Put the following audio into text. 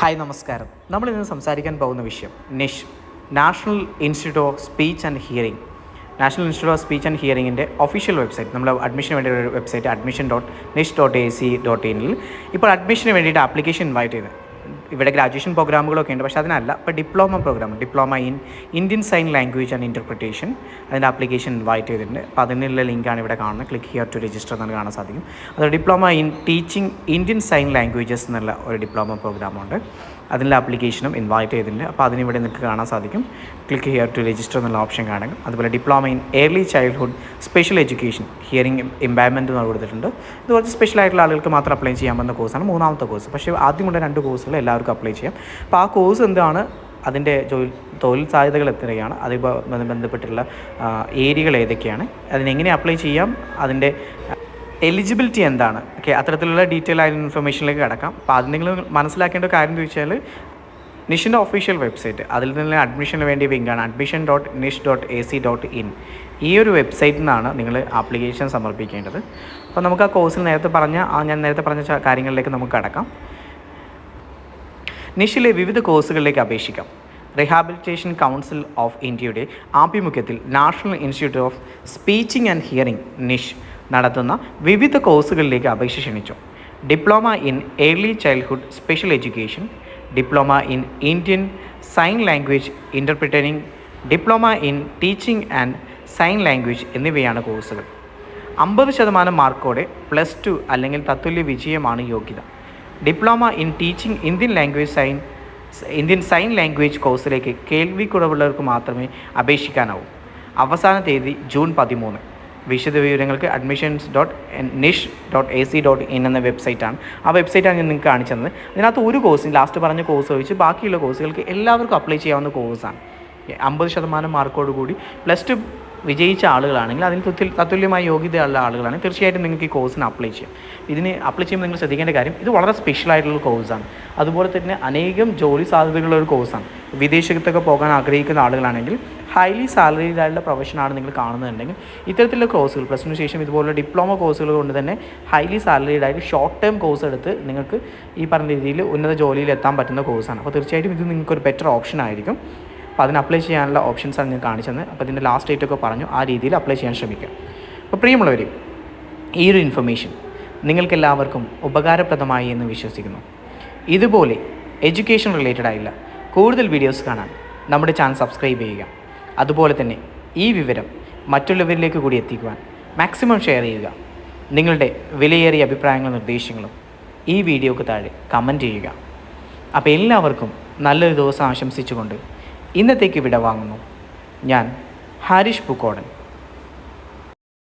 Hi നമസ്കാരം. നമ്മളിന്ന് സംസാരിക്കാൻ പോകുന്ന വിഷയം NISH, national institute of speech and hearing. National institute of speech and ഹിയറിങ്ങിൻ്റെ ഒഫീഷ്യൽ വെബ്സൈറ്റ്, നമ്മൾ അഡ്മിഷന് വേണ്ടി ഒരു വെബ്സൈറ്റ് admission.nish.ac.in ഇപ്പോൾ അഡ്മിഷന് വേണ്ടിയിട്ട് ആപ്ലിക്കേഷൻ ഇൻവൈറ്റ് ചെയ്ത് ഇവിടെ ഗ്രാജുവേഷൻ പ്രോഗ്രാമുകളൊക്കെ ഉണ്ട്, പക്ഷേ അതിനല്ല. ഇപ്പോൾ diploma in Indian sign language and interpretation, അതിൻ്റെ ആപ്ലിക്കേഷൻ ഇൻവൈറ്റ് ചെയ്തിട്ടുണ്ട്. അപ്പോൾ അതിനുള്ള ലിങ്കാണ് ഇവിടെ കാണുന്നത്. ക്ലിക്ക് ഹിയർ ടു രജിസ്റ്റർ എന്നാണ് കാണാൻ സാധിക്കും. അത് diploma in teaching Indian sign languages എന്നുള്ള ഒരു ഡിപ്ലോമ പ്രോഗ്രാമുണ്ട്. അതിൻ്റെ ആപ്ലിക്കേഷനും ഇൻവൈറ്റ് ചെയ്തിട്ടുണ്ട്. അപ്പോൾ അതിനിവിടെ നിങ്ങൾക്ക് കാണാൻ സാധിക്കും. ക്ലിക്ക് ഹിയർ ടു രജിസ്റ്റർ എന്നുള്ള ഓപ്ഷൻ കാണുക. അതുപോലെ diploma in early childhood special education hearing impairment എന്ന് കൊടുത്തിട്ടുണ്ട്. ഇത് കുറച്ച് സ്പെഷ്യൽ ആയിട്ടുള്ള ആളുകൾക്ക് മാത്രം അപ്ലൈ ചെയ്യാൻ പറ്റുന്ന കോഴ്സാണ്, മൂന്നാമത്തെ കോഴ്സ്. പക്ഷേ ആദ്യമുള്ള 2 കോഴ്സുകൾ എല്ലാവർക്കും അപ്ലൈ ചെയ്യാം. അപ്പോൾ ആ കോഴ്സ് എന്താണ്, അതിൻ്റെ തൊഴിൽ സാധ്യതകൾ എത്രയാണ്, അതുമായി ബന്ധപ്പെട്ടുള്ള ഏരിയകൾ ഏതൊക്കെയാണ്, അതിനെങ്ങനെ അപ്ലൈ ചെയ്യാം, അതിൻ്റെ എലിജിബിലിറ്റി എന്താണ്, ഓക്കെ, അത്തരത്തിലുള്ള ഡീറ്റെയിൽ ആയ ഇൻഫർമേഷനിലേക്ക് കിടക്കാം. അപ്പോൾ അത് നിങ്ങൾ മനസ്സിലാക്കേണ്ട കാര്യം എന്ന് വെച്ചാൽ നിഷിൻ്റെ ഒഫീഷ്യൽ വെബ്സൈറ്റ്, അതിൽ നിന്ന് അഡ്മിഷന് വേണ്ടി ലിങ്കാണ് admission.nish.ac.in. ഈ ഒരു വെബ്സൈറ്റിൽ നിന്നാണ് നിങ്ങൾ ആപ്ലിക്കേഷൻ സമർപ്പിക്കേണ്ടത്. അപ്പോൾ നമുക്ക് ആ കോഴ്സിൽ ഞാൻ നേരത്തെ പറഞ്ഞ കാര്യങ്ങളിലേക്ക് നമുക്ക് കടക്കാം. നിഷിലെ വിവിധ കോഴ്സുകളിലേക്ക് അപേക്ഷിക്കാം. റീഹാബിലിറ്റേഷൻ കൗൺസിൽ ഓഫ് ഇന്ത്യയുടെ ആഭിമുഖ്യത്തിൽ നാഷണൽ ഇൻസ്റ്റിറ്റ്യൂട്ട് ഓഫ് സ്പീച്ചിങ് ആൻഡ് ഹിയറിംഗ് നിഷ് നടത്തുന്ന വിവിധ കോഴ്സുകളിലേക്ക് അപേക്ഷ ക്ഷണിച്ചു. Diploma in early childhood special education, diploma in Indian sign language interpreting, diploma in teaching and sign language എന്നിവയാണ് കോഴ്സുകൾ. 50% മാർക്കോടെ +2 അല്ലെങ്കിൽ തത്തുല്യ വിജയമാണ് യോഗ്യത. Diploma in teaching Indian sign language കോഴ്സിലേക്ക് കേൾവിക്കുറവുള്ളവർക്ക് മാത്രമേ അപേക്ഷിക്കാനാവൂ. അവസാന തീയതി ജൂൺ 13. വിശദ വിവരങ്ങൾക്ക് admissions.nish.ac.in എന്ന വെബ്സൈറ്റാണ്. ആ വെബ്സൈറ്റാണ് ഞാൻ നിങ്ങൾക്ക് കാണിച്ചു തന്നത്. അതിനകത്ത് ഒരു കോഴ്സിന് ലാസ്റ്റ് പറഞ്ഞ കോഴ്സ് ഒഴിച്ച് ബാക്കിയുള്ള കോഴ്സുകൾക്ക് എല്ലാവർക്കും അപ്ലൈ ചെയ്യാവുന്ന കോഴ്സാണ്. 50% മാർക്കോട് കൂടി +2 വിജയിച്ച ആളുകളാണെങ്കിൽ, അതിന് തത്തുല്യമായ യോഗ്യതയുള്ള ആളുകളാണെങ്കിൽ തീർച്ചയായിട്ടും നിങ്ങൾക്ക് ഈ കോഴ്സിന് അപ്ലൈ ചെയ്യാം. ഇതിന് അപ്ലൈ ചെയ്യുമ്പോൾ നിങ്ങൾ ശ്രദ്ധിക്കേണ്ട കാര്യം, ഇത് വളരെ സ്പെഷ്യൽ ആയിട്ടുള്ള കോഴ്സാണ്. അതുപോലെ തന്നെ അനേകം ജോലി സാധ്യതകളുള്ള ഒരു കോഴ്സാണ്. വിദേശത്തൊക്കെ പോകാൻ ആഗ്രഹിക്കുന്ന ആളുകളാണെങ്കിൽ, ഹൈലി സാലറീഡ് ആയിട്ടുള്ള പ്രൊഫഷനാണ് നിങ്ങൾ കാണുന്നുണ്ടെങ്കിൽ, ഇത്തരത്തിലുള്ള കോഴ്സുകൾ +2 ശേഷം ഇതുപോലുള്ള ഡിപ്ലോമ കോഴ്സുകൾ കൊണ്ട് തന്നെ ഹൈലി സാലറീഡ് ആയിട്ട് ഷോർട്ട് ടേം കോഴ്സ് എടുത്ത് നിങ്ങൾക്ക് ഈ പറഞ്ഞ രീതിയിൽ ഉന്നത ജോലിയിൽ എത്താൻ പറ്റുന്ന കോഴ്സാണ്. അപ്പോൾ തീർച്ചയായിട്ടും ഇത് നിങ്ങൾക്കൊരു ബെറ്റർ ഓപ്ഷൻ ആയിരിക്കും. അപ്പോൾ അതിന് അപ്ലൈ ചെയ്യാനുള്ള ഓപ്ഷൻസാണ് ഞാൻ കാണിച്ചത്. അപ്പോൾ ഇതിൻ്റെ ലാസ്റ്റ് ഡേറ്റൊക്കെ പറഞ്ഞു, ആ രീതിയിൽ അപ്ലൈ ചെയ്യാൻ ശ്രമിക്കുക. അപ്പോൾ പ്രിയമുള്ളവർ, ഈ ഒരു ഇൻഫർമേഷൻ നിങ്ങൾക്കെല്ലാവർക്കും ഉപകാരപ്രദമായി എന്ന് വിശ്വസിക്കുന്നു. ഇതുപോലെ എഡ്യൂക്കേഷൻ റിലേറ്റഡ് ആയില്ല കൂടുതൽ വീഡിയോസ് കാണാൻ നമ്മുടെ ചാനൽ സബ്സ്ക്രൈബ് ചെയ്യുക. അതുപോലെ തന്നെ ഈ വിവരം മറ്റുള്ളവരിലേക്ക് കൂടി എത്തിക്കുവാൻ മാക്സിമം ഷെയർ ചെയ്യുക. നിങ്ങളുടെ വിലയേറിയ അഭിപ്രായങ്ങളും നിർദ്ദേശങ്ങളും ഈ വീഡിയോക്ക് താഴെ കമൻറ്റ് ചെയ്യുക. അപ്പോൾ എല്ലാവർക്കും നല്ലൊരു ദിവസം ആശംസിച്ചുകൊണ്ട് ഇന്നത്തേക്ക് വിട വാങ്ങുന്നു. ഞാൻ ഹാരിഷ് പൂക്കോടൻ.